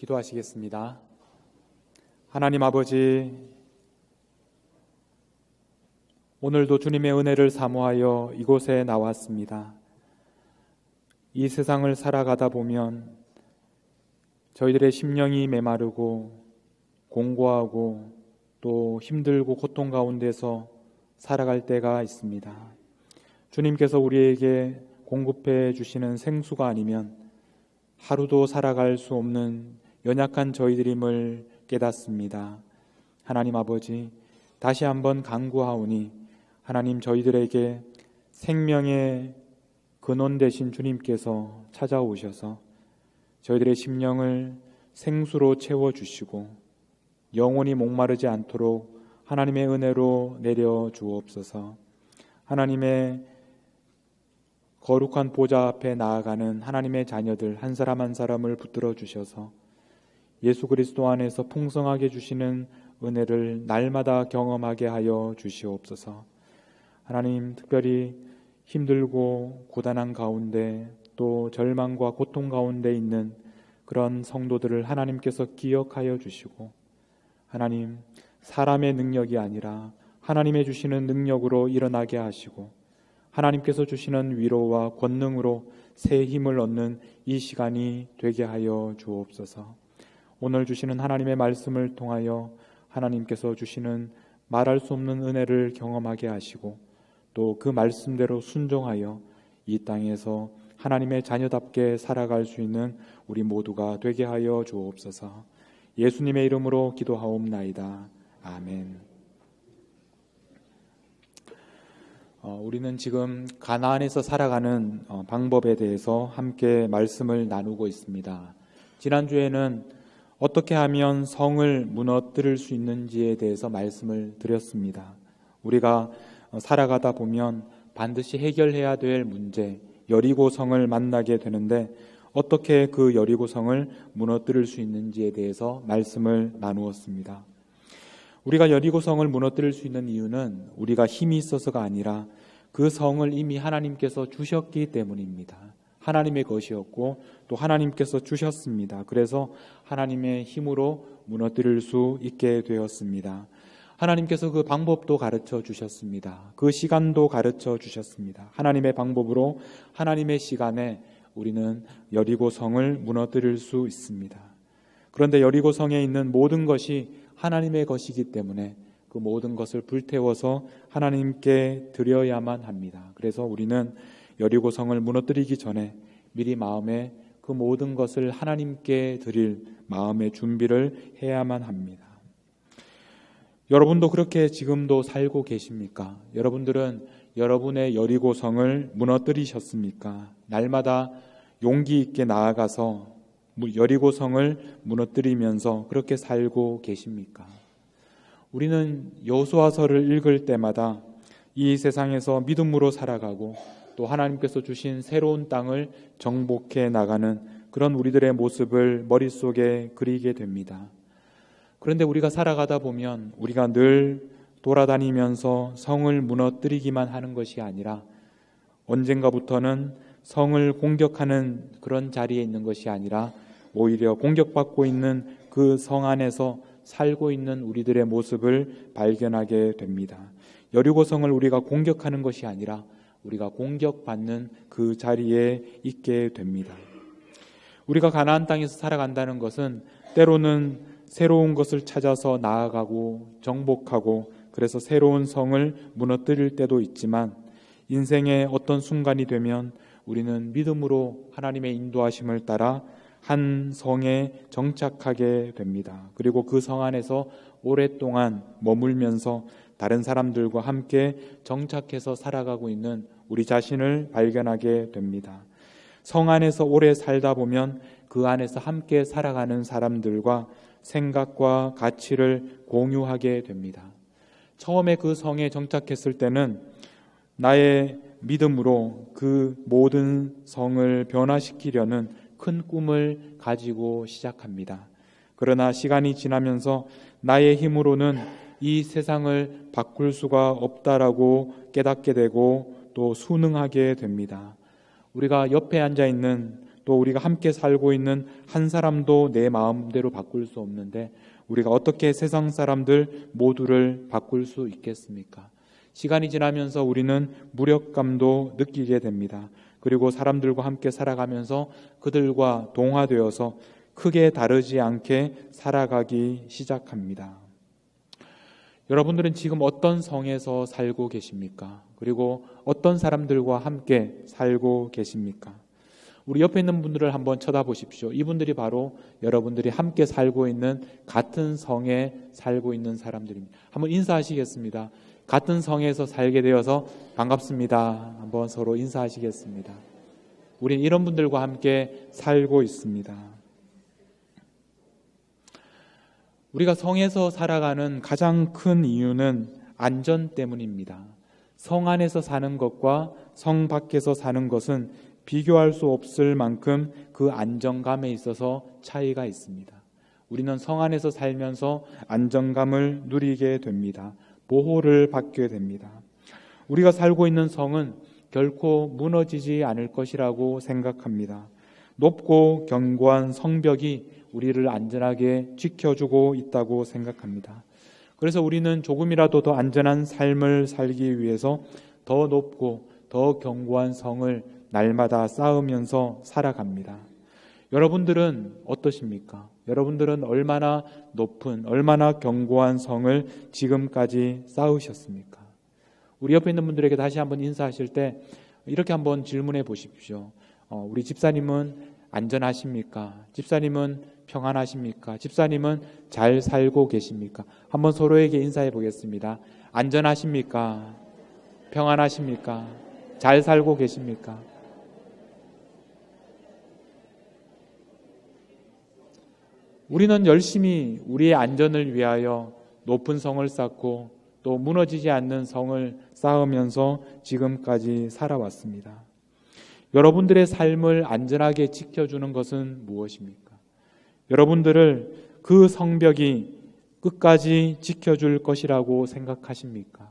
기도하시겠습니다. 하나님 아버지, 오늘도 주님의 은혜를 사모하여 이곳에 나왔습니다. 이 세상을 살아가다 보면 저희들의 심령이 메마르고 공고하고 또 힘들고 고통 가운데서 살아갈 때가 있습니다. 주님께서 우리에게 공급해 주시는 생수가 아니면 하루도 살아갈 수 없는 연약한 저희들임을 깨닫습니다. 하나님 아버지, 다시 한번 간구하오니 하나님, 저희들에게 생명의 근원 되신 주님께서 찾아오셔서 저희들의 심령을 생수로 채워주시고 영원히 목마르지 않도록 하나님의 은혜로 내려 주옵소서. 하나님의 거룩한 보좌 앞에 나아가는 하나님의 자녀들 한 사람 한 사람을 붙들어 주셔서 예수 그리스도 안에서 풍성하게 주시는 은혜를 날마다 경험하게 하여 주시옵소서. 하나님, 특별히 힘들고 고단한 가운데 또 절망과 고통 가운데 있는 그런 성도들을 하나님께서 기억하여 주시고, 하나님, 사람의 능력이 아니라 하나님의 주시는 능력으로 일어나게 하시고 하나님께서 주시는 위로와 권능으로 새 힘을 얻는 이 시간이 되게 하여 주옵소서. 오늘 주시는 하나님의 말씀을 통하여 하나님께서 주시는 말할 수 없는 은혜를 경험하게 하시고 또 그 말씀대로 순종하여 이 땅에서 하나님의 자녀답게 살아갈 수 있는 우리 모두가 되게 하여 주옵소서. 예수님의 이름으로 기도하옵나이다. 아멘. 우리는 지금 가나안에서 살아가는 방법에 대해서 함께 말씀을 나누고 있습니다. 지난주에는 어떻게 하면 성을 무너뜨릴 수 있는지에 대해서 말씀을 드렸습니다. 우리가 살아가다 보면 반드시 해결해야 될 문제, 여리고성을 만나게 되는데 어떻게 그 여리고성을 무너뜨릴 수 있는지에 대해서 말씀을 나누었습니다. 우리가 여리고성을 무너뜨릴 수 있는 이유는 우리가 힘이 있어서가 아니라 그 성을 이미 하나님께서 주셨기 때문입니다. 하나님의 것이었고 또 하나님께서 주셨습니다. 그래서 하나님의 힘으로 무너뜨릴 수 있게 되었습니다. 하나님께서 그 방법도 가르쳐 주셨습니다. 그 시간도 가르쳐 주셨습니다. 하나님의 방법으로 하나님의 시간에 우리는 여리고성을 무너뜨릴 수 있습니다. 그런데 여리고성에 있는 모든 것이 하나님의 것이기 때문에 그 모든 것을 불태워서 하나님께 드려야만 합니다. 그래서 우리는 여리고성을 무너뜨리기 전에 미리 마음에 그 모든 것을 하나님께 드릴 마음의 준비를 해야만 합니다. 여러분도 그렇게 지금도 살고 계십니까? 여러분들은 여러분의 여리고성을 무너뜨리셨습니까? 날마다 용기 있게 나아가서 여리고성을 무너뜨리면서 그렇게 살고 계십니까? 우리는 여호수아서를 읽을 때마다 이 세상에서 믿음으로 살아가고 또 하나님께서 주신 새로운 땅을 정복해 나가는 그런 우리들의 모습을 머릿속에 그리게 됩니다. 그런데 우리가 살아가다 보면 우리가 늘 돌아다니면서 성을 무너뜨리기만 하는 것이 아니라 언젠가부터는 성을 공격하는 그런 자리에 있는 것이 아니라 오히려 공격받고 있는 그 성 안에서 살고 있는 우리들의 모습을 발견하게 됩니다. 여리고성을 우리가 공격하는 것이 아니라 우리가 공격받는 그 자리에 있게 됩니다. 우리가 가나안 땅에서 살아간다는 것은 때로는 새로운 것을 찾아서 나아가고 정복하고 그래서 새로운 성을 무너뜨릴 때도 있지만 인생의 어떤 순간이 되면 우리는 믿음으로 하나님의 인도하심을 따라 한 성에 정착하게 됩니다. 그리고 그 성 안에서 오랫동안 머물면서 다른 사람들과 함께 정착해서 살아가고 있는 우리 자신을 발견하게 됩니다. 성 안에서 오래 살다 보면 그 안에서 함께 살아가는 사람들과 생각과 가치를 공유하게 됩니다. 처음에 그 성에 정착했을 때는 나의 믿음으로 그 모든 성을 변화시키려는 큰 꿈을 가지고 시작합니다. 그러나 시간이 지나면서 나의 힘으로는 이 세상을 바꿀 수가 없다라고 깨닫게 되고 또 순응하게 됩니다. 우리가 옆에 앉아 있는 또 우리가 함께 살고 있는 한 사람도 내 마음대로 바꿀 수 없는데 우리가 어떻게 세상 사람들 모두를 바꿀 수 있겠습니까? 시간이 지나면서 우리는 무력감도 느끼게 됩니다. 그리고 사람들과 함께 살아가면서 그들과 동화되어서 크게 다르지 않게 살아가기 시작합니다. 여러분들은 지금 어떤 성에서 살고 계십니까? 그리고 어떤 사람들과 함께 살고 계십니까? 우리 옆에 있는 분들을 한번 쳐다보십시오. 이분들이 바로 여러분들이 함께 살고 있는 같은 성에 살고 있는 사람들입니다. 한번 인사하시겠습니다. 같은 성에서 살게 되어서 반갑습니다. 한번 서로 인사하시겠습니다. 우린 이런 분들과 함께 살고 있습니다. 우리가 성에서 살아가는 가장 큰 이유는 안전 때문입니다. 성 안에서 사는 것과 성 밖에서 사는 것은 비교할 수 없을 만큼 그 안정감에 있어서 차이가 있습니다. 우리는 성 안에서 살면서 안정감을 누리게 됩니다. 보호를 받게 됩니다. 우리가 살고 있는 성은 결코 무너지지 않을 것이라고 생각합니다. 높고 견고한 성벽이 우리를 안전하게 지켜주고 있다고 생각합니다. 그래서 우리는 조금이라도 더 안전한 삶을 살기 위해서 더 높고 더 견고한 성을 날마다 쌓으면서 살아갑니다. 여러분들은 어떠십니까? 여러분들은 얼마나 높은, 얼마나 견고한 성을 지금까지 쌓으셨습니까? 우리 옆에 있는 분들에게 다시 한번 인사하실 때 이렇게 한번 질문해 보십시오. 우리 집사님은 안전하십니까? 집사님은 평안하십니까? 집사님은 잘 살고 계십니까? 한번 서로에게 인사해 보겠습니다. 안전하십니까? 평안하십니까? 잘 살고 계십니까? 우리는 열심히 우리의 안전을 위하여 높은 성을 쌓고 또 무너지지 않는 성을 쌓으면서 지금까지 살아왔습니다. 여러분들의 삶을 안전하게 지켜주는 것은 무엇입니까? 여러분들을 그 성벽이 끝까지 지켜줄 것이라고 생각하십니까?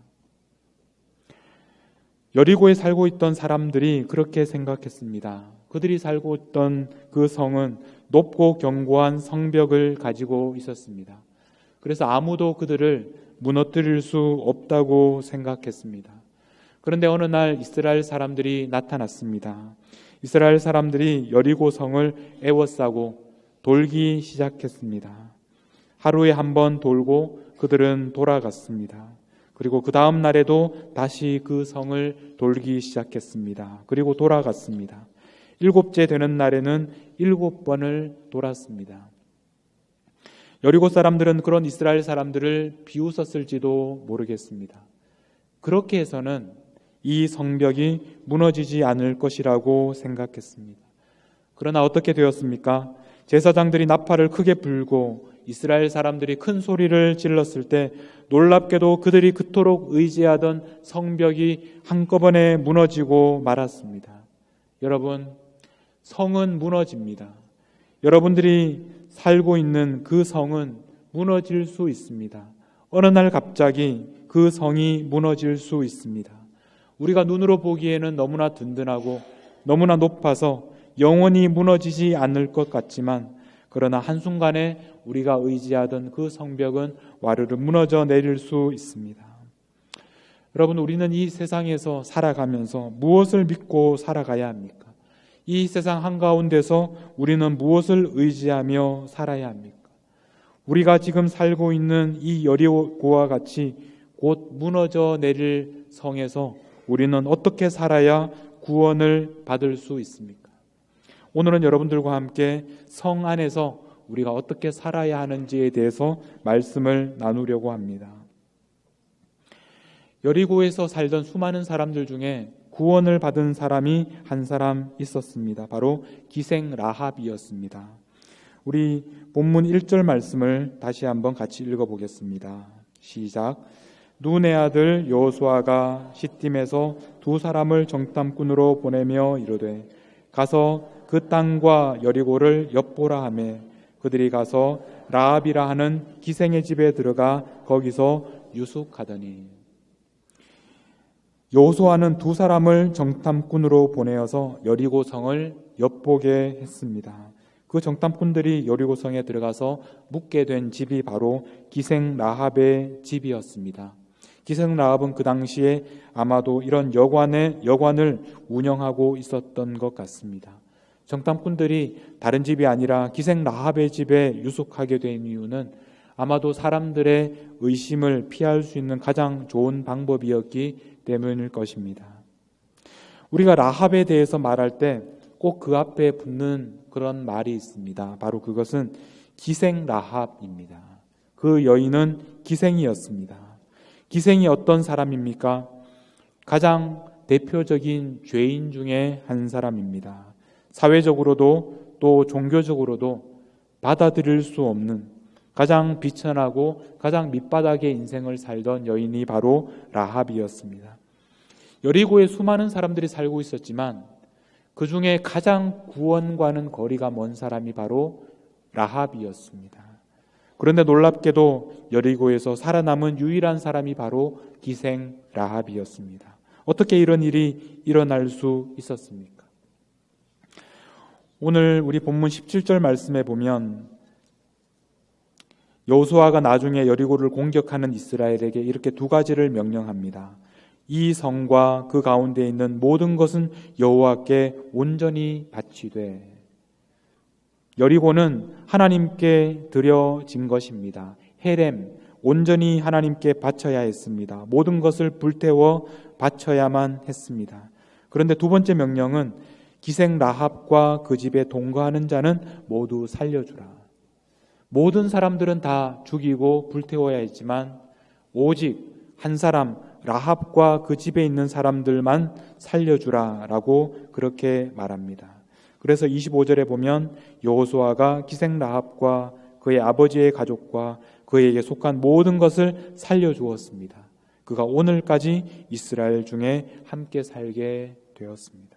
여리고에 살고 있던 사람들이 그렇게 생각했습니다. 그들이 살고 있던 그 성은 높고 견고한 성벽을 가지고 있었습니다. 그래서 아무도 그들을 무너뜨릴 수 없다고 생각했습니다. 그런데 어느 날 이스라엘 사람들이 나타났습니다. 이스라엘 사람들이 여리고 성을 에워싸고 돌기 시작했습니다. 하루에 한 번 돌고 그들은 돌아갔습니다. 그리고 그 다음 날에도 다시 그 성을 돌기 시작했습니다. 그리고 돌아갔습니다. 7째 되는 날에는 7번을 돌았습니다. 여리고 사람들은 그런 이스라엘 사람들을 비웃었을지도 모르겠습니다. 그렇게 해서는 이 성벽이 무너지지 않을 것이라고 생각했습니다. 그러나 어떻게 되었습니까? 제사장들이 나팔을 크게 불고 이스라엘 사람들이 큰 소리를 질렀을 때 놀랍게도 그들이 그토록 의지하던 성벽이 한꺼번에 무너지고 말았습니다. 여러분, 성은 무너집니다. 여러분들이 살고 있는 그 성은 무너질 수 있습니다. 어느 날 갑자기 그 성이 무너질 수 있습니다. 우리가 눈으로 보기에는 너무나 든든하고 너무나 높아서 영원히 무너지지 않을 것 같지만 그러나 한순간에 우리가 의지하던 그 성벽은 와르르 무너져 내릴 수 있습니다. 여러분, 우리는 이 세상에서 살아가면서 무엇을 믿고 살아가야 합니까? 이 세상 한가운데서 우리는 무엇을 의지하며 살아야 합니까? 우리가 지금 살고 있는 이 여리고와 같이 곧 무너져 내릴 성에서 우리는 어떻게 살아야 구원을 받을 수 있습니까? 오늘은 여러분들과 함께 성 안에서 우리가 어떻게 살아야 하는지에 대해서 말씀을 나누려고 합니다. 여리고에서 살던 수많은 사람들 중에 구원을 받은 사람이 한 사람 있었습니다. 바로 기생 라합이었습니다. 우리 본문 1절 말씀을 다시 한번 같이 읽어보겠습니다. 시작. 눈의 아들 여호수아가 시딤에서 2 사람을 정탐꾼으로 보내며 이르되 가서 그 땅과 여리고를 엿보라 하매 그들이 가서 라합이라 하는 기생의 집에 들어가 거기서 유숙하더니 여호수아는 2 사람을 정탐꾼으로 보내어서 여리고 성을 엿보게 했습니다. 그 정탐꾼들이 여리고성에 들어가서 묵게 된 집이 바로 기생 라합의 집이었습니다. 기생 라합은 그 당시에 아마도 이런 여관을 운영하고 있었던 것 같습니다. 정탐꾼들이 다른 집이 아니라 기생 라합의 집에 유숙하게 된 이유는 아마도 사람들의 의심을 피할 수 있는 가장 좋은 방법이었기 때문일 것입니다. 우리가 라합에 대해서 말할 때 꼭 그 앞에 붙는 그런 말이 있습니다. 바로 그것은 기생 라합입니다. 그 여인은 기생이었습니다. 기생이 어떤 사람입니까? 가장 대표적인 죄인 중에 한 사람입니다. 사회적으로도 또 종교적으로도 받아들일 수 없는 가장 비천하고 가장 밑바닥의 인생을 살던 여인이 바로 라합이었습니다. 여리고에 수많은 사람들이 살고 있었지만 그 중에 가장 구원과는 거리가 먼 사람이 바로 라합이었습니다. 그런데 놀랍게도 여리고에서 살아남은 유일한 사람이 바로 기생 라합이었습니다. 어떻게 이런 일이 일어날 수 있었습니까? 오늘 우리 본문 17절 말씀에 보면 여호수아가 나중에 여리고를 공격하는 이스라엘에게 이렇게 두 가지를 명령합니다. 이 성과 그 가운데 있는 모든 것은 여호와께 온전히 바치되. 여리고는 하나님께 드려진 것입니다. 헤렘, 온전히 하나님께 바쳐야 했습니다. 모든 것을 불태워 바쳐야만 했습니다. 그런데 두 번째 명령은 기생 라합과 그 집에 동거하는 자는 모두 살려주라. 모든 사람들은 다 죽이고 불태워야 했지만 오직 한 사람 라합과 그 집에 있는 사람들만 살려주라라고 그렇게 말합니다. 그래서 25절에 보면 여호수아가 기생 라합과 그의 아버지의 가족과 그에게 속한 모든 것을 살려주었습니다. 그가 오늘까지 이스라엘 중에 함께 살게 되었습니다.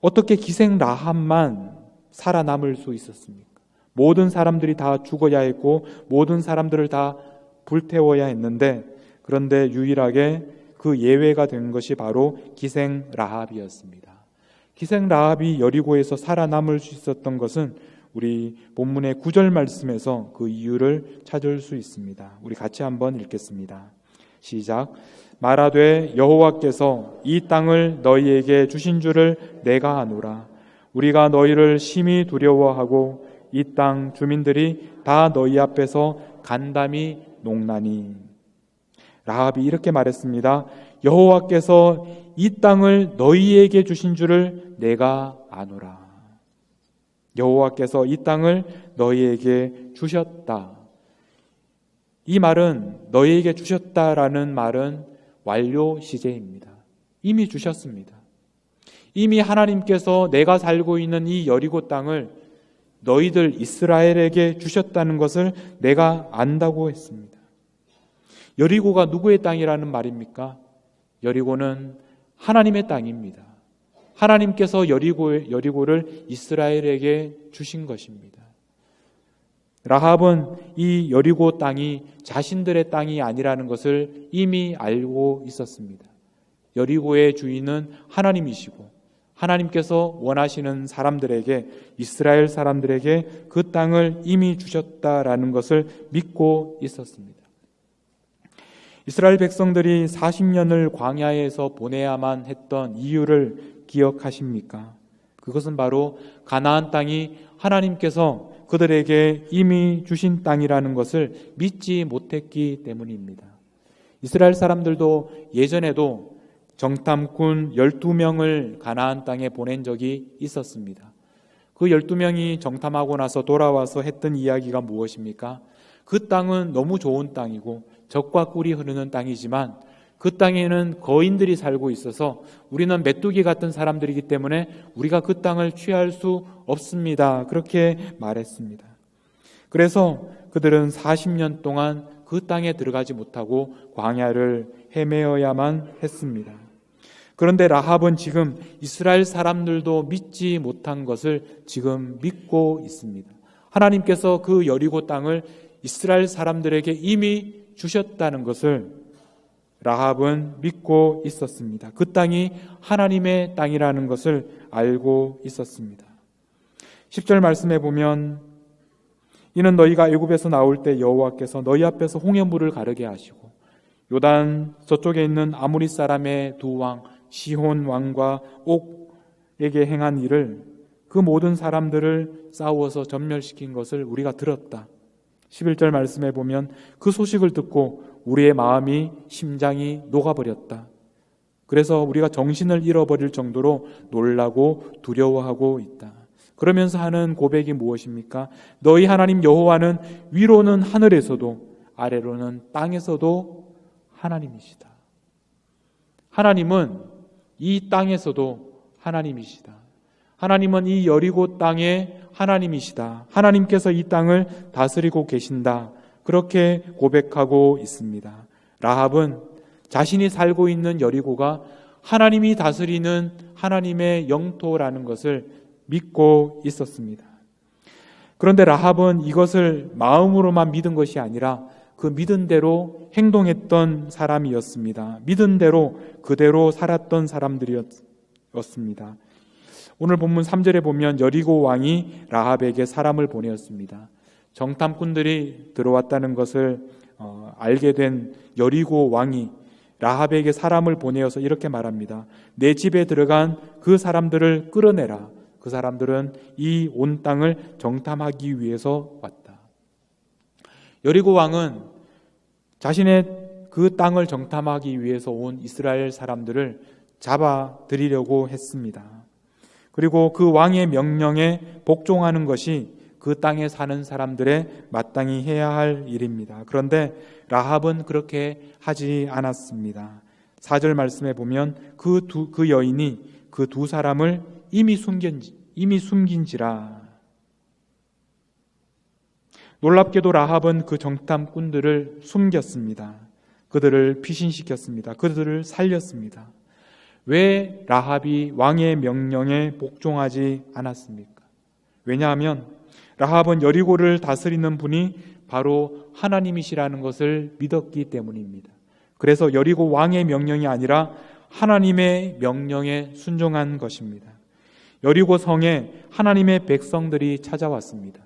어떻게 기생 라합만 살아남을 수 있었습니까? 모든 사람들이 다 죽어야 했고 모든 사람들을 다 불태워야 했는데 그런데 유일하게 그 예외가 된 것이 바로 기생 라합이었습니다. 기생 라합이 여리고에서 살아남을 수 있었던 것은 우리 본문의 9절 말씀에서 그 이유를 찾을 수 있습니다. 우리 같이 한번 읽겠습니다. 시작. 말하되 여호와께서 이 땅을 너희에게 주신 줄을 내가 아노라. 우리가 너희를 심히 두려워하고 이 땅 주민들이 다 너희 앞에서 간담이 농나니. 라합이 이렇게 말했습니다. 여호와께서 이 땅을 너희에게 주신 줄을 내가 아노라. 여호와께서 이 땅을 너희에게 주셨다. 이 말은 너희에게 주셨다라는 말은 완료 시제입니다. 이미 주셨습니다. 이미 하나님께서 내가 살고 있는 이 여리고 땅을 너희들 이스라엘에게 주셨다는 것을 내가 안다고 했습니다. 여리고가 누구의 땅이라는 말입니까? 여리고는 하나님의 땅입니다. 하나님께서 여리고를 이스라엘에게 주신 것입니다. 라합은 이 여리고 땅이 자신들의 땅이 아니라는 것을 이미 알고 있었습니다. 여리고의 주인은 하나님이시고 하나님께서 원하시는 사람들에게 이스라엘 사람들에게 그 땅을 이미 주셨다라는 것을 믿고 있었습니다. 이스라엘 백성들이 40년을 광야에서 보내야만 했던 이유를 기억하십니까? 그것은 바로 가나안 땅이 하나님께서 그들에게 이미 주신 땅이라는 것을 믿지 못했기 때문입니다. 이스라엘 사람들도 예전에도 정탐꾼 12명을 가나안 땅에 보낸 적이 있었습니다. 그 12명이 정탐하고 나서 돌아와서 했던 이야기가 무엇입니까? 그 땅은 너무 좋은 땅이고 젖과 꿀이 흐르는 땅이지만 그 땅에는 거인들이 살고 있어서 우리는 메뚜기 같은 사람들이기 때문에 우리가 그 땅을 취할 수 없습니다. 그렇게 말했습니다. 그래서 그들은 40년 동안 그 땅에 들어가지 못하고 광야를 헤매어야만 했습니다. 그런데 라합은 지금 이스라엘 사람들도 믿지 못한 것을 지금 믿고 있습니다. 하나님께서 그 여리고 땅을 이스라엘 사람들에게 이미 주셨다는 것을 라합은 믿고 있었습니다. 그 땅이 하나님의 땅이라는 것을 알고 있었습니다. 10절 말씀에 보면 이는 너희가 애굽에서 나올 때 여호와께서 너희 앞에서 홍해물을 가르게 하시고 요단 저쪽에 있는 아모리 사람의 두 왕 시혼 왕과 옥에게 행한 일을 그 모든 사람들을 싸워서 전멸시킨 것을 우리가 들었다. 11절 말씀에 보면 그 소식을 듣고 우리의 마음이 심장이 녹아버렸다. 그래서 우리가 정신을 잃어버릴 정도로 놀라고 두려워하고 있다. 그러면서 하는 고백이 무엇입니까? 너희 하나님 여호와는 위로는 하늘에서도 아래로는 땅에서도 하나님이시다. 하나님은 이 땅에서도 하나님이시다. 하나님은 이 여리고 땅의 하나님이시다. 하나님께서 이 땅을 다스리고 계신다. 그렇게 고백하고 있습니다. 라합은 자신이 살고 있는 여리고가 하나님이 다스리는 하나님의 영토라는 것을 믿고 있었습니다. 그런데 라합은 이것을 마음으로만 믿은 것이 아니라 그 믿은 대로 행동했던 사람이었습니다. 믿은 대로 그대로 살았던 사람들이었습니다. 오늘 본문 3절에 보면 여리고 왕이 라합에게 사람을 보내었습니다. 정탐꾼들이 들어왔다는 것을 알게 된 여리고 왕이 라합에게 사람을 보내어서 이렇게 말합니다. 내 집에 들어간 그 사람들을 끌어내라. 그 사람들은 이 온 땅을 정탐하기 위해서 왔다. 여리고 왕은 자신의 그 땅을 정탐하기 위해서 온 이스라엘 사람들을 잡아들이려고 했습니다. 그리고 그 왕의 명령에 복종하는 것이 그 땅에 사는 사람들의 마땅히 해야 할 일입니다. 그런데 라합은 그렇게 하지 않았습니다. 4절 말씀에 보면 그 여인이 그 두 사람을 이미 숨긴지라. 놀랍게도 라합은 그 정탐꾼들을 숨겼습니다. 그들을 피신시켰습니다. 그들을 살렸습니다. 왜 라합이 왕의 명령에 복종하지 않았습니까? 왜냐하면 라합은 여리고를 다스리는 분이 바로 하나님이시라는 것을 믿었기 때문입니다. 그래서 여리고 왕의 명령이 아니라 하나님의 명령에 순종한 것입니다. 여리고 성에 하나님의 백성들이 찾아왔습니다.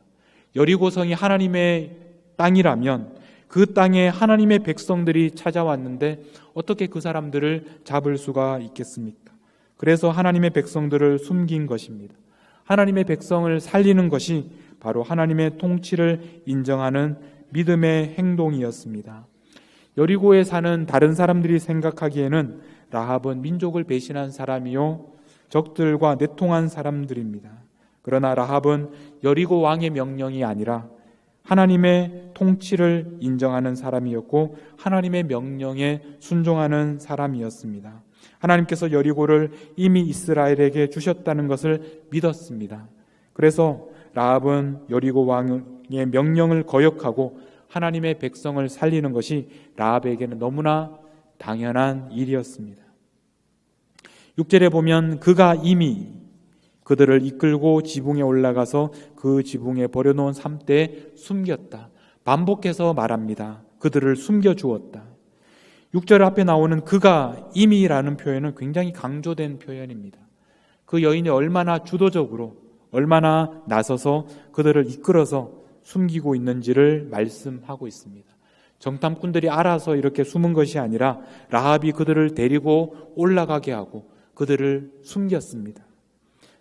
여리고 성이 하나님의 땅이라면 그 땅에 하나님의 백성들이 찾아왔는데 어떻게 그 사람들을 잡을 수가 있겠습니까? 그래서 하나님의 백성들을 숨긴 것입니다. 하나님의 백성을 살리는 것이 바로 하나님의 통치를 인정하는 믿음의 행동이었습니다. 여리고에 사는 다른 사람들이 생각하기에는 라합은 민족을 배신한 사람이요 적들과 내통한 사람들입니다. 그러나 라합은 여리고 왕의 명령이 아니라 하나님의 통치를 인정하는 사람이었고 하나님의 명령에 순종하는 사람이었습니다. 하나님께서 여리고를 이미 이스라엘에게 주셨다는 것을 믿었습니다. 그래서 라합은 여리고 왕의 명령을 거역하고 하나님의 백성을 살리는 것이 라합에게는 너무나 당연한 일이었습니다. 6절에 보면 그가 이미 그들을 이끌고 지붕에 올라가서 그 지붕에 버려놓은 삼대에 숨겼다. 반복해서 말합니다. 그들을 숨겨주었다. 6절 앞에 나오는 그가 이미라는 표현은 굉장히 강조된 표현입니다. 그 여인이 얼마나 주도적으로 얼마나 나서서 그들을 이끌어서 숨기고 있는지를 말씀하고 있습니다. 정탐꾼들이 알아서 이렇게 숨은 것이 아니라 라합이 그들을 데리고 올라가게 하고 그들을 숨겼습니다.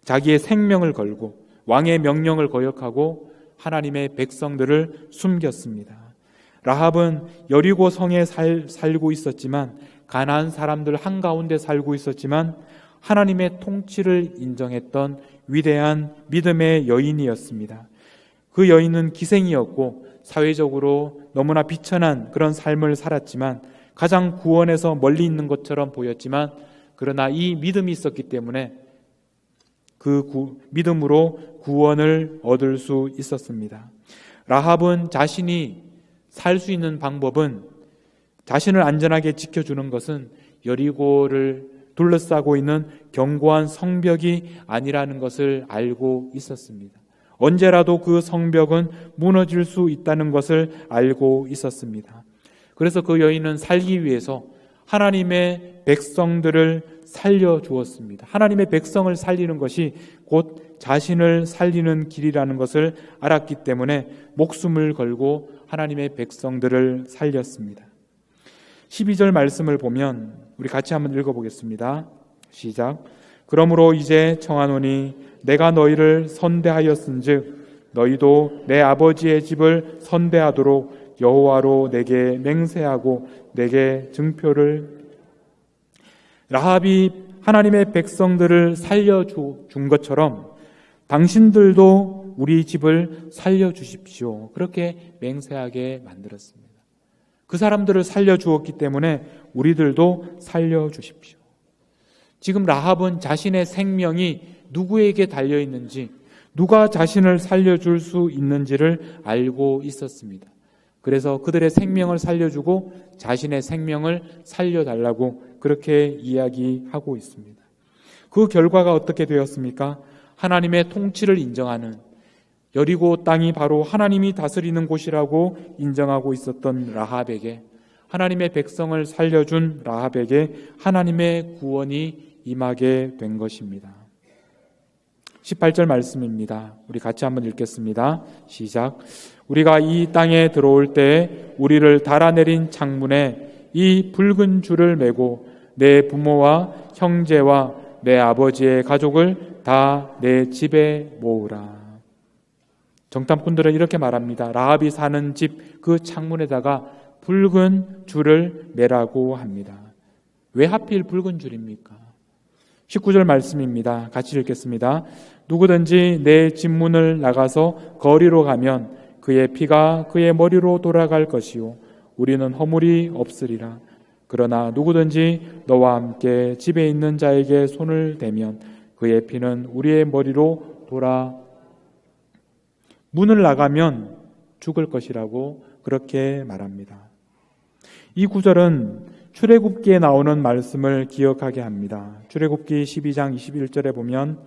자기의 생명을 걸고 왕의 명령을 거역하고 하나님의 백성들을 숨겼습니다. 라합은 여리고 성에 살고 있었지만 가나안 사람들 한가운데 살고 있었지만 하나님의 통치를 인정했던 위대한 믿음의 여인이었습니다. 그 여인은 기생이었고 사회적으로 너무나 비천한 그런 삶을 살았지만 가장 구원에서 멀리 있는 것처럼 보였지만 그러나 이 믿음이 있었기 때문에 그 믿음으로 구원을 얻을 수 있었습니다. 라합은 자신이 살 수 있는 방법은 자신을 안전하게 지켜주는 것은 여리고를 둘러싸고 있는 견고한 성벽이 아니라는 것을 알고 있었습니다. 언제라도 그 성벽은 무너질 수 있다는 것을 알고 있었습니다. 그래서 그 여인은 살기 위해서 하나님의 백성들을 살려주었습니다. 하나님의 백성을 살리는 것이 곧 자신을 살리는 길이라는 것을 알았기 때문에 목숨을 걸고 하나님의 백성들을 살렸습니다. 12절 말씀을 보면 우리 같이 한번 읽어보겠습니다. 시작. 그러므로 이제 청하노니 내가 너희를 선대하였은즉 너희도 내 아버지의 집을 선대하도록 여호와로 내게 맹세하고 내게 증표를. 라합이 하나님의 백성들을 살려준 것처럼 당신들도 우리 집을 살려주십시오. 그렇게 맹세하게 만들었습니다. 그 사람들을 살려주었기 때문에 우리들도 살려주십시오. 지금 라합은 자신의 생명이 누구에게 달려있는지, 누가 자신을 살려줄 수 있는지를 알고 있었습니다. 그래서 그들의 생명을 살려주고 자신의 생명을 살려달라고 그렇게 이야기하고 있습니다. 그 결과가 어떻게 되었습니까? 하나님의 통치를 인정하는, 여리고 땅이 바로 하나님이 다스리는 곳이라고 인정하고 있었던 라합에게, 하나님의 백성을 살려준 라합에게 하나님의 구원이 임하게 된 것입니다. 18절 말씀입니다. 우리 같이 한번 읽겠습니다. 시작. 우리가 이 땅에 들어올 때 우리를 달아내린 창문에 이 붉은 줄을 메고 내 부모와 형제와 내 아버지의 가족을 다 내 집에 모으라. 정탐꾼들은 이렇게 말합니다. 라합이 사는 집 그 창문에다가 붉은 줄을 매라고 합니다. 왜 하필 붉은 줄입니까? 19절 말씀입니다. 같이 읽겠습니다. 누구든지 내 집 문을 나가서 거리로 가면 그의 피가 그의 머리로 돌아갈 것이요 우리는 허물이 없으리라. 그러나 누구든지 너와 함께 집에 있는 자에게 손을 대면 그의 피는 우리의 머리로 돌아. 문을 나가면 죽을 것이라고 그렇게 말합니다. 이 구절은 출애굽기에 나오는 말씀을 기억하게 합니다. 출애굽기 12장 21절에 보면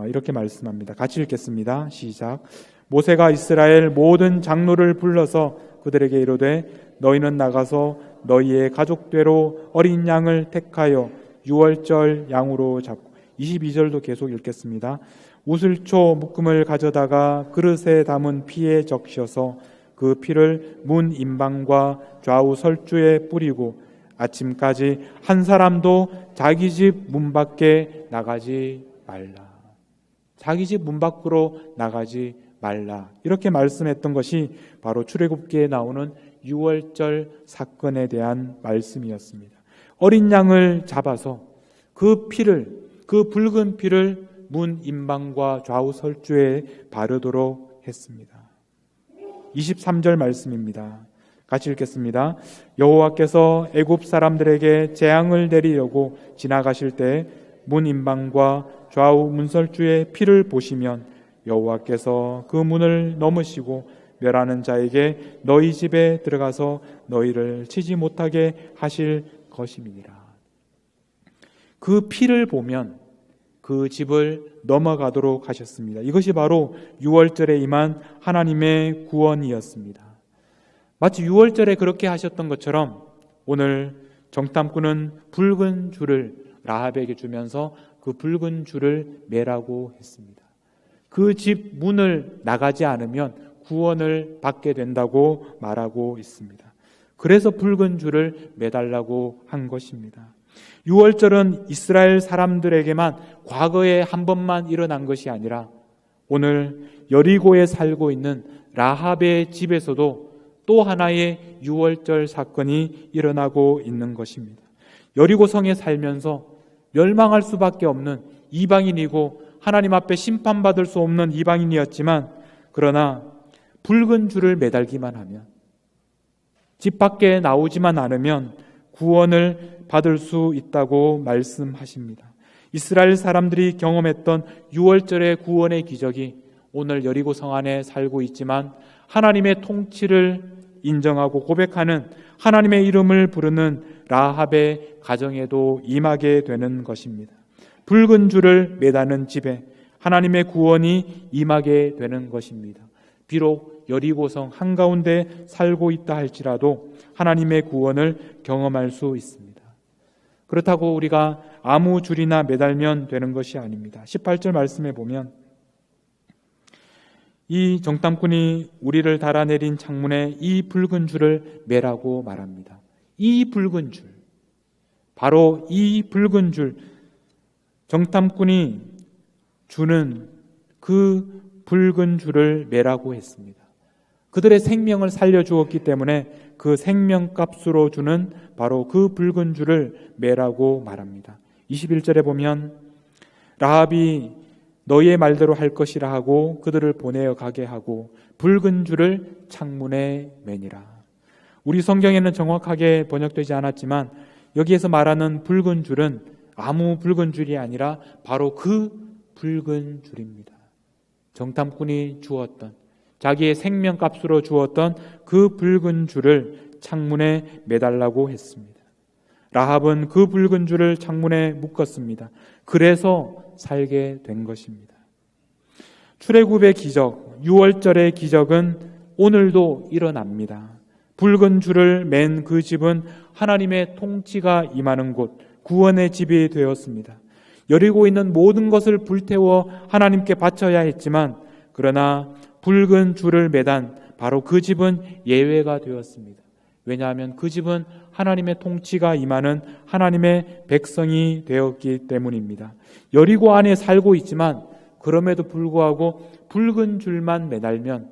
이렇게 말씀합니다. 같이 읽겠습니다. 시작. 모세가 이스라엘 모든 장로를 불러서 그들에게 이르되 너희는 나가서 너희의 가족대로 어린 양을 택하여 유월절 양으로 잡고. 22절도 계속 읽겠습니다. 우슬초 묶음을 가져다가 그릇에 담은 피에 적셔서 그 피를 문 임방과 좌우 설주에 뿌리고 아침까지 한 사람도 자기 집 문 밖에 나가지 말라. 자기 집 문 밖으로 나가지 말라. 이렇게 말씀했던 것이 바로 출애굽기에 나오는 유월절 사건에 대한 말씀이었습니다. 어린 양을 잡아서 그 피를, 그 붉은 피를 문 임방과 좌우 설주에 바르도록 했습니다. 23절 말씀입니다. 같이 읽겠습니다. 여호와께서 애굽 사람들에게 재앙을 내리려고 지나가실 때 문 임방과 좌우 문설주의 피를 보시면 여호와께서 그 문을 넘으시고 멸하는 자에게 너희 집에 들어가서 너희를 치지 못하게 하실 것임이니라. 그 피를 보면 그 집을 넘어가도록 하셨습니다. 이것이 바로 유월절에 임한 하나님의 구원이었습니다. 마치 유월절에 그렇게 하셨던 것처럼 오늘 정탐꾼은 붉은 줄을 라합에게 주면서 그 붉은 줄을 매라고 했습니다. 그 집 문을 나가지 않으면 구원을 받게 된다고 말하고 있습니다. 그래서 붉은 줄을 매달라고 한 것입니다. 유월절은 이스라엘 사람들에게만 과거에 한 번만 일어난 것이 아니라 오늘 여리고에 살고 있는 라합의 집에서도 또 하나의 유월절 사건이 일어나고 있는 것입니다. 여리고 성에 살면서 멸망할 수밖에 없는 이방인이고 하나님 앞에 심판받을 수 없는 이방인이었지만 그러나 붉은 줄을 매달기만 하면, 집 밖에 나오지만 않으면 구원을 받을 수 있다고 말씀하십니다. 이스라엘 사람들이 경험했던 유월절의 구원의 기적이 오늘 여리고 성 안에 살고 있지만 하나님의 통치를 인정하고 고백하는, 하나님의 이름을 부르는 라합의 가정에도 임하게 되는 것입니다. 붉은 줄을 매다는 집에 하나님의 구원이 임하게 되는 것입니다. 비록 여리고성 한가운데 살고 있다 할지라도 하나님의 구원을 경험할 수 있습니다. 그렇다고 우리가 아무 줄이나 매달면 되는 것이 아닙니다. 18절 말씀에 보면 이 정탐꾼이 우리를 달아내린 창문에 이 붉은 줄을 매라고 말합니다. 이 붉은 줄, 바로 이 붉은 줄, 정탐꾼이 주는 그 붉은 줄을 매라고 했습니다. 그들의 생명을 살려주었기 때문에 그 생명값으로 주는 바로 그 붉은 줄을 매라고 말합니다. 21절에 보면 라합이 너희의 말대로 할 것이라 하고 그들을 보내어 가게 하고 붉은 줄을 창문에 매니라. 우리 성경에는 정확하게 번역되지 않았지만 여기에서 말하는 붉은 줄은 아무 붉은 줄이 아니라 바로 그 붉은 줄입니다. 정탐꾼이 주었던, 자기의 생명값으로 주었던 그 붉은 줄을 창문에 매달라고 했습니다. 라합은 그 붉은 줄을 창문에 묶었습니다. 그래서 살게 된 것입니다. 출애굽의 기적, 6월절의 기적은 오늘도 일어납니다. 붉은 줄을 맨 그 집은 하나님의 통치가 임하는 곳, 구원의 집이 되었습니다. 여리고 있는 모든 것을 불태워 하나님께 바쳐야 했지만 그러나 붉은 줄을 매단 바로 그 집은 예외가 되었습니다. 왜냐하면 그 집은 하나님의 통치가 임하는 하나님의 백성이 되었기 때문입니다. 여리고 안에 살고 있지만 그럼에도 불구하고 붉은 줄만 매달면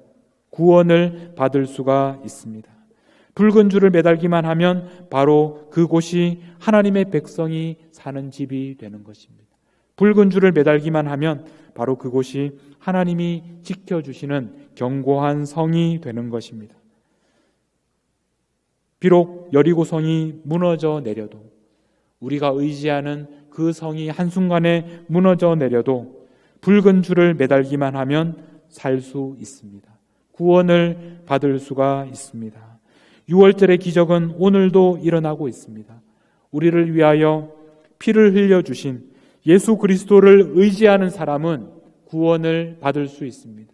구원을 받을 수가 있습니다. 붉은 줄을 매달기만 하면 바로 그곳이 하나님의 백성이 사는 집이 되는 것입니다. 붉은 줄을 매달기만 하면 바로 그곳이 하나님이 지켜주시는 견고한 성이 되는 것입니다. 비록 여리고성이 무너져 내려도, 우리가 의지하는 그 성이 한순간에 무너져 내려도 붉은 줄을 매달기만 하면 살 수 있습니다. 구원을 받을 수가 있습니다. 6월절의 기적은 오늘도 일어나고 있습니다. 우리를 위하여 피를 흘려주신 예수 그리스도를 의지하는 사람은 구원을 받을 수 있습니다.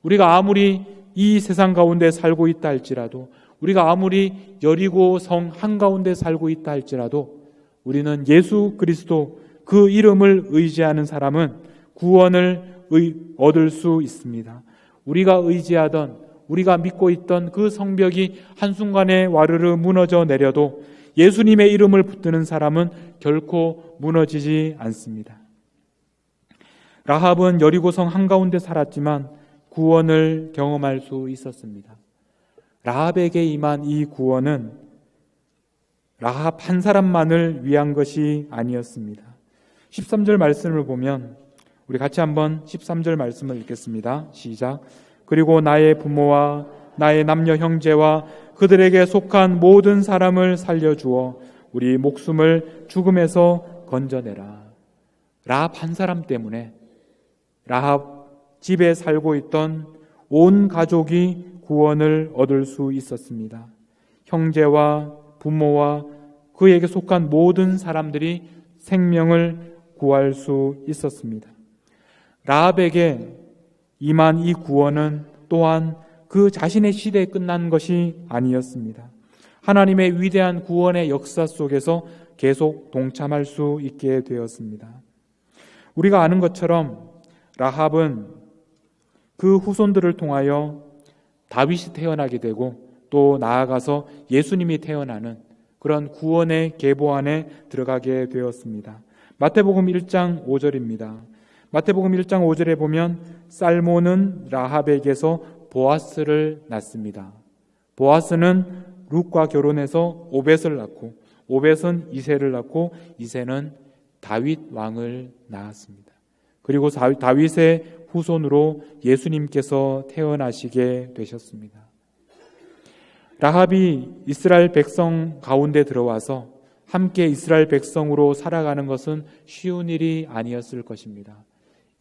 우리가 아무리 이 세상 가운데 살고 있다 할지라도, 우리가 아무리 여리고 성 한가운데 살고 있다 할지라도 우리는 예수 그리스도 그 이름을 의지하는 사람은 구원을 얻을 수 있습니다. 우리가 의지하던, 우리가 믿고 있던 그 성벽이 한순간에 와르르 무너져 내려도 예수님의 이름을 붙드는 사람은 결코 무너지지 않습니다. 라합은 여리고성 한가운데 살았지만 구원을 경험할 수 있었습니다. 라합에게 임한 이 구원은 라합 한 사람만을 위한 것이 아니었습니다. 13절 말씀을 보면 우리 같이 한번 13절 말씀을 읽겠습니다. 시작. 그리고 나의 부모와 나의 남녀 형제와 그들에게 속한 모든 사람을 살려주어 우리 목숨을 죽음에서 건져내라. 라합 한 사람 때문에 라합 집에 살고 있던 온 가족이 구원을 얻을 수 있었습니다. 형제와 부모와 그에게 속한 모든 사람들이 생명을 구할 수 있었습니다. 라합에게 임한 이 구원은 또한 그 자신의 시대에 끝난 것이 아니었습니다. 하나님의 위대한 구원의 역사 속에서 계속 동참할 수 있게 되었습니다. 우리가 아는 것처럼 라합은 그 후손들을 통하여 다윗이 태어나게 되고 또 나아가서 예수님이 태어나는 그런 구원의 계보 안에 들어가게 되었습니다. 마태복음 1장 5절입니다. 마태복음 1장 5절에 보면 살몬은 라합에게서 보아스를 낳습니다. 보아스는 룻과 결혼해서 오벳을 낳고 오벳은 이새를 낳고 이새는 다윗 왕을 낳았습니다. 그리고 다윗의 후손으로 예수님께서 태어나시게 되셨습니다. 라합이 이스라엘 백성 가운데 들어와서 함께 이스라엘 백성으로 살아가는 것은 쉬운 일이 아니었을 것입니다.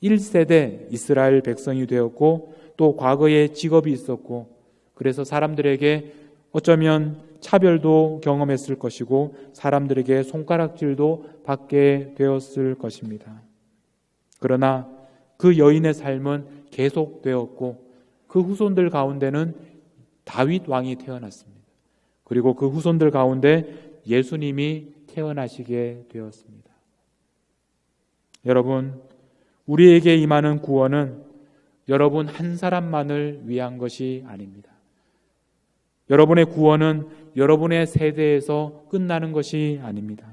1세대 이스라엘 백성이 되었고 또 과거에 직업이 있었고 그래서 사람들에게 어쩌면 차별도 경험했을 것이고 사람들에게 손가락질도 받게 되었을 것입니다. 그러나 그 여인의 삶은 계속되었고 그 후손들 가운데는 다윗 왕이 태어났습니다. 그리고 그 후손들 가운데 예수님이 태어나시게 되었습니다. 여러분, 우리에게 임하는 구원은 여러분 한 사람만을 위한 것이 아닙니다. 여러분의 구원은 여러분의 세대에서 끝나는 것이 아닙니다.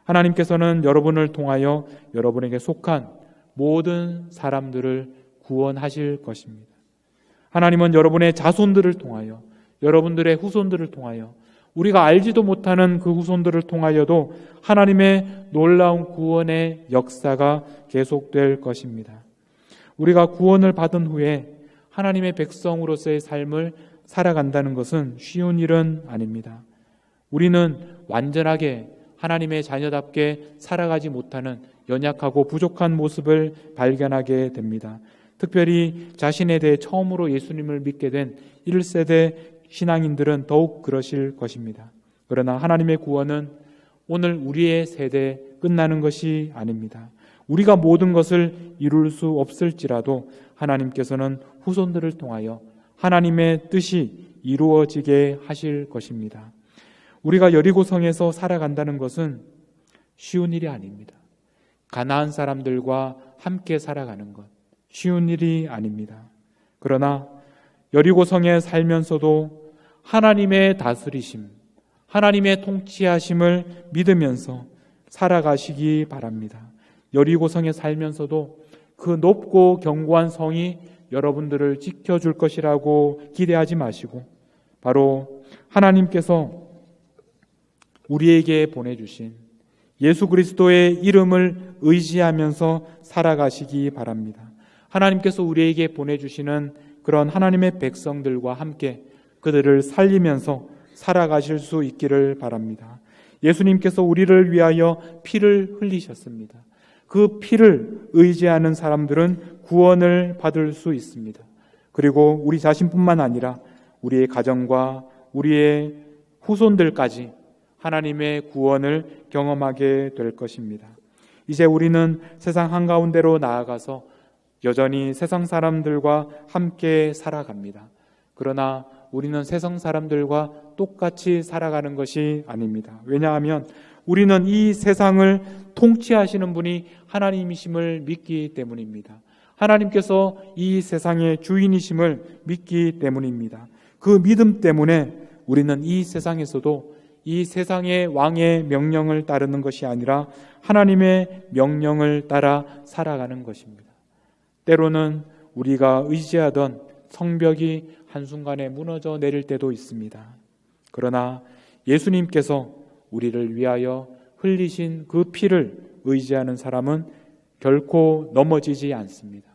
하나님께서는 여러분을 통하여 여러분에게 속한 모든 사람들을 구원하실 것입니다. 하나님은 여러분의 자손들을 통하여, 여러분들의 후손들을 통하여, 우리가 알지도 못하는 그 후손들을 통하여도 하나님의 놀라운 구원의 역사가 계속될 것입니다. 우리가 구원을 받은 후에 하나님의 백성으로서의 삶을 살아간다는 것은 쉬운 일은 아닙니다. 우리는 완전하게 하나님의 자녀답게 살아가지 못하는 연약하고 부족한 모습을 발견하게 됩니다. 특별히 자신에 대해 처음으로 예수님을 믿게 된 1세대 신앙인들은 더욱 그러실 것입니다. 그러나 하나님의 구원은 오늘 우리의 세대에 끝나는 것이 아닙니다. 우리가 모든 것을 이룰 수 없을지라도 하나님께서는 후손들을 통하여 하나님의 뜻이 이루어지게 하실 것입니다. 우리가 여리고성에서 살아간다는 것은 쉬운 일이 아닙니다. 가나안 사람들과 함께 살아가는 것, 쉬운 일이 아닙니다. 그러나 여리고성에 살면서도 하나님의 다스리심, 하나님의 통치하심을 믿으면서 살아가시기 바랍니다. 여리고성에 살면서도 그 높고 견고한 성이 여러분들을 지켜줄 것이라고 기대하지 마시고 바로 하나님께서 우리에게 보내주신 예수 그리스도의 이름을 의지하면서 살아가시기 바랍니다. 하나님께서 우리에게 보내주시는 그런 하나님의 백성들과 함께 그들을 살리면서 살아가실 수 있기를 바랍니다. 예수님께서 우리를 위하여 피를 흘리셨습니다. 그 피를 의지하는 사람들은 구원을 받을 수 있습니다. 그리고 우리 자신뿐만 아니라 우리의 가정과 우리의 후손들까지 하나님의 구원을 경험하게 될 것입니다. 이제 우리는 세상 한가운데로 나아가서 여전히 세상 사람들과 함께 살아갑니다. 그러나 우리는 세상 사람들과 똑같이 살아가는 것이 아닙니다. 왜냐하면 우리는 이 세상을 통치하시는 분이 하나님이심을 믿기 때문입니다. 하나님께서 이 세상의 주인이심을 믿기 때문입니다. 그 믿음 때문에 우리는 이 세상에서도 이 세상의 왕의 명령을 따르는 것이 아니라 하나님의 명령을 따라 살아가는 것입니다. 때로는 우리가 의지하던 성벽이 한순간에 무너져 내릴 때도 있습니다. 그러나 예수님께서 우리를 위하여 흘리신 그 피를 의지하는 사람은 결코 넘어지지 않습니다.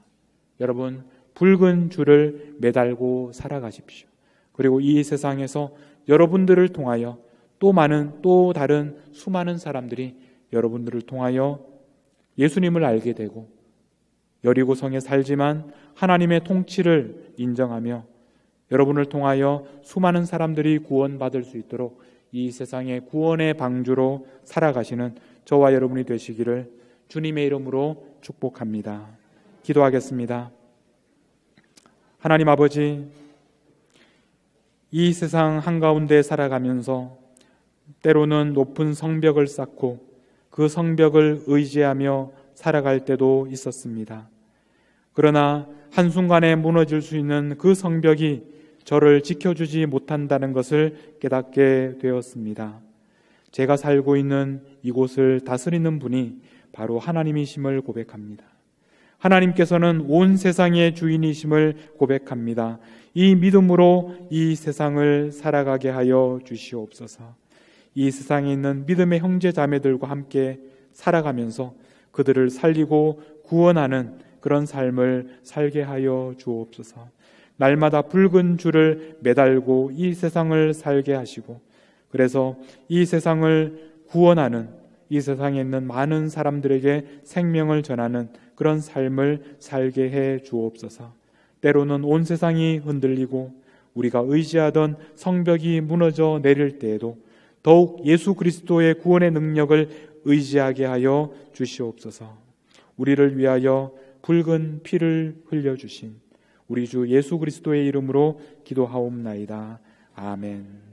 여러분, 붉은 줄을 매달고 살아가십시오. 그리고 이 세상에서 여러분들을 통하여 또 다른 수많은 사람들이 여러분들을 통하여 예수님을 알게 되고 여리고성에 살지만 하나님의 통치를 인정하며 여러분을 통하여 수많은 사람들이 구원받을 수 있도록 이 세상의 구원의 방주로 살아가시는 저와 여러분이 되시기를 주님의 이름으로 축복합니다. 기도하겠습니다. 하나님 아버지, 이 세상 한가운데 살아가면서 때로는 높은 성벽을 쌓고 그 성벽을 의지하며 살아갈 때도 있었습니다. 그러나 한순간에 무너질 수 있는 그 성벽이 저를 지켜주지 못한다는 것을 깨닫게 되었습니다. 제가 살고 있는 이곳을 다스리는 분이 바로 하나님이심을 고백합니다. 하나님께서는 온 세상의 주인이심을 고백합니다. 이 믿음으로 이 세상을 살아가게 하여 주시옵소서. 이 세상에 있는 믿음의 형제 자매들과 함께 살아가면서 그들을 살리고 구원하는 그런 삶을 살게 하여 주옵소서. 날마다 붉은 줄을 매달고 이 세상을 살게 하시고 그래서 이 세상을 구원하는 이 세상에 있는 많은 사람들에게 생명을 전하는 그런 삶을 살게 해 주옵소서. 때로는 온 세상이 흔들리고 우리가 의지하던 성벽이 무너져 내릴 때에도 더욱 예수 그리스도의 구원의 능력을 의지하게 하여 주시옵소서. 우리를 위하여 붉은 피를 흘려주신 우리 주 예수 그리스도의 이름으로 기도하옵나이다. 아멘.